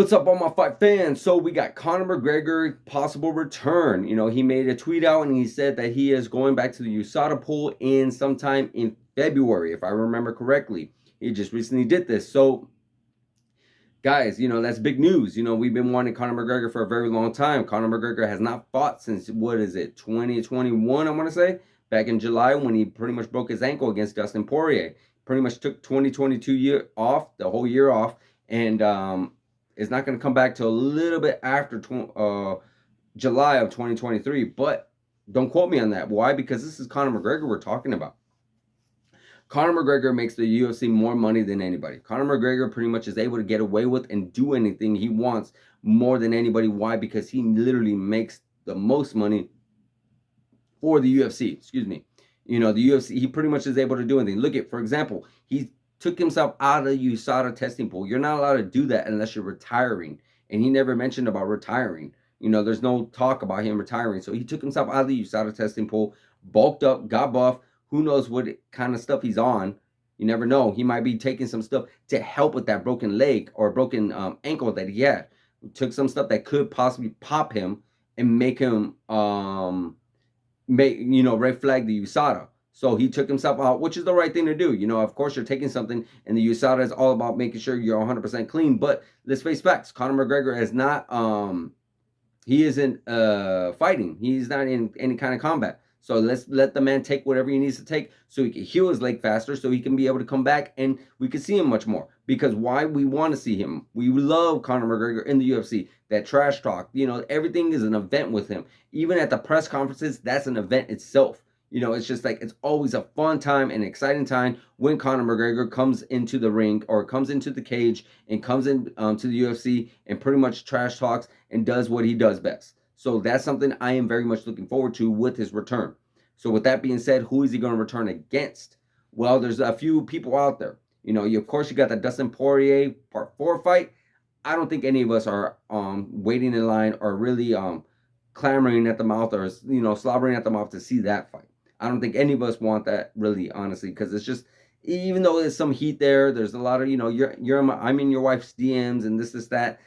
What's up, all my fight fans? So we got Conor McGregor possible return. He made a tweet out and he said that he is going back to the Usada pool in sometime in February, if I remember correctly. He just recently did this. So, guys, that's big news. We've been wanting Conor McGregor for a very long time. Conor McGregor has not fought since, what is it, 2021, I want to say, back in July when he pretty much broke his ankle against Dustin Poirier. Pretty much took 2022 year off, the whole year off, and it's not going to come back till a little bit after July of 2023. But don't quote me on that. Why? Because this is Conor McGregor we're talking about. Conor McGregor makes the UFC more money than anybody. Conor McGregor pretty much is able to get away with and do anything he wants more than anybody. Why? Because he literally makes the most money for the UFC. Excuse me. The UFC, he pretty much is able to do anything. Look at, for example, he took himself out of the USADA testing pool. You're not allowed to do that unless you're retiring. And he never mentioned about retiring. There's no talk about him retiring. So he took himself out of the USADA testing pool, bulked up, got buff. Who knows what kind of stuff he's on. You never know. He might be taking some stuff to help with that broken leg or broken ankle that he had. Took some stuff that could possibly pop him and make him red flag the USADA. So he took himself out, which is the right thing to do. Of course, you're taking something, and the USADA is all about making sure you're 100% clean. But let's face facts. Conor McGregor is not, he isn't fighting. He's not in any kind of combat. So let's let the man take whatever he needs to take so he can heal his leg faster, so he can be able to come back and we can see him much more. Because why we want to see him? We love Conor McGregor in the UFC. That trash talk, everything is an event with him. Even at the press conferences, that's an event itself. It's just like, it's always a fun time and exciting time when Conor McGregor comes into the ring or comes into the cage and comes in to the UFC and pretty much trash talks and does what he does best. So that's something I am very much looking forward to with his return. So with that being said, who is he going to return against? Well, there's a few people out there. Of course, you got the Dustin Poirier Part 4 fight. I don't think any of us are waiting in line or really clamoring at the mouth or slobbering at the mouth to see that fight. I don't think any of us want that, really, honestly, because it's just, even though there's some heat there's a lot of, I'm in your wife's DMs and this, that.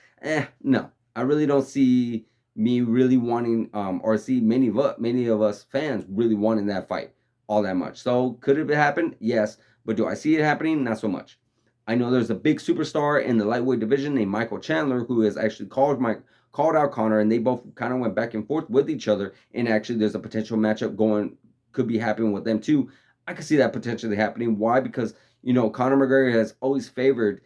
No, I really don't see me really wanting or see many of us fans really wanting that fight all that much. So could it happen? Yes. But do I see it happening? Not so much. I know there's a big superstar in the lightweight division named Michael Chandler who has actually called out Conor, and they both kind of went back and forth with each other. And actually, there's a potential matchup could be happening with them too. I could see that potentially happening. Why? Because Conor McGregor has always favored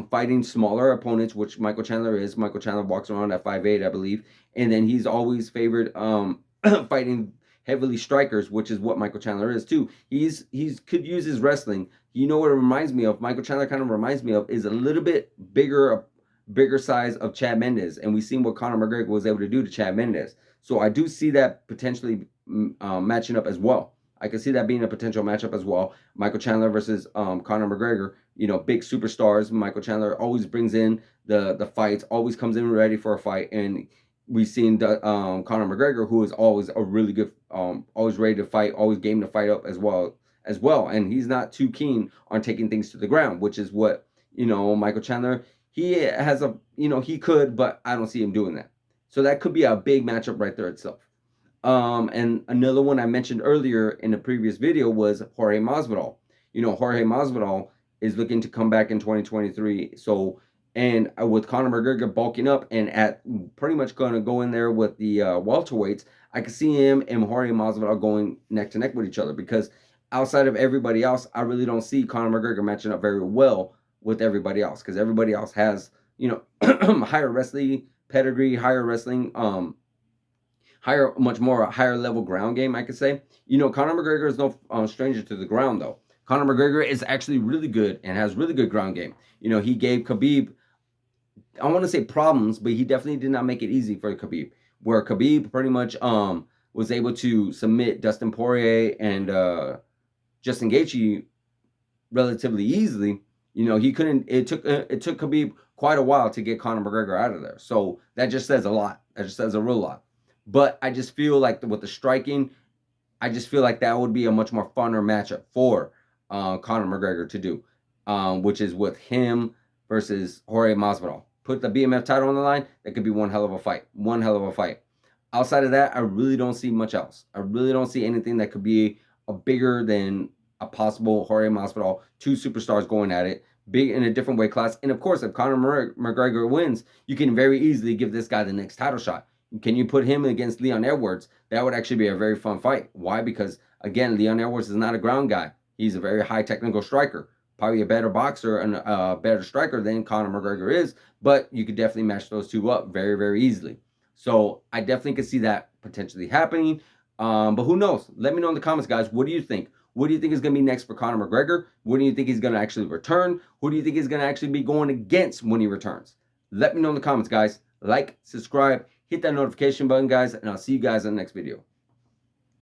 fighting smaller opponents, which Michael Chandler is. Michael Chandler walks around at 5'8", I believe, and then he's always favored fighting heavily strikers, which is what Michael Chandler is too. He's could use his wrestling. What it reminds me of? Michael Chandler kind of reminds me of is a little bit bigger size of Chad Mendes, and we've seen what Conor McGregor was able to do to Chad Mendes. So I do see that potentially matching up as well. I can see that being a potential matchup as well. Michael Chandler versus Conor McGregor. Big superstars. Michael Chandler always brings in the fights, always comes in ready for a fight, and we've seen Conor McGregor, who is always a really good, always ready to fight, always game to fight up as well. And he's not too keen on taking things to the ground, which is what Michael Chandler. He has he could, but I don't see him doing that. So that could be a big matchup right there itself. And another one I mentioned earlier in the previous video was Jorge Masvidal. Jorge Masvidal is looking to come back in 2023. So, and with Conor McGregor bulking up and at pretty much going to go in there with the welterweights, I can see him and Jorge Masvidal going neck to neck with each other, because outside of everybody else, I really don't see Conor McGregor matching up very well with everybody else, because everybody else has, higher wrestling pedigree, higher wrestling, higher level ground game, I could say. Conor McGregor is no stranger to the ground, though. Conor McGregor is actually really good and has really good ground game. He gave Khabib, I want to say problems, but he definitely did not make it easy for Khabib. Where Khabib pretty much was able to submit Dustin Poirier and Justin Gaethje relatively easily. He couldn't. It took Khabib quite a while to get Conor McGregor out of there. So that just says a lot. That just says a real lot. But I just feel like with the striking, I just feel like that would be a much more funner matchup for Conor McGregor to do, which is with him versus Jorge Masvidal. put the BMF title on the line, that could be one hell of a fight. One hell of a fight. Outside of that, I really don't see much else. I really don't see anything that could be a bigger than a possible Jorge Masvidal, two superstars going at it, big in a different weight class. And of course, if Conor McGregor wins, you can very easily give this guy the next title shot. Can you put him against Leon Edwards? That would actually be a very fun fight. Why? Because again, Leon Edwards is not a ground guy. He's a very high technical striker. Probably a better boxer and a better striker than Conor McGregor is, but you could definitely match those two up very, very easily. So I definitely could see that potentially happening. But who knows? Let me know in the comments, guys. What do you think? What do you think is going to be next for Conor McGregor? What do you think he's going to actually return? Who do you think he's going to actually be going against when he returns? Let me know in the comments, guys. Like, subscribe, hit that notification button, guys, and I'll see you guys in the next video.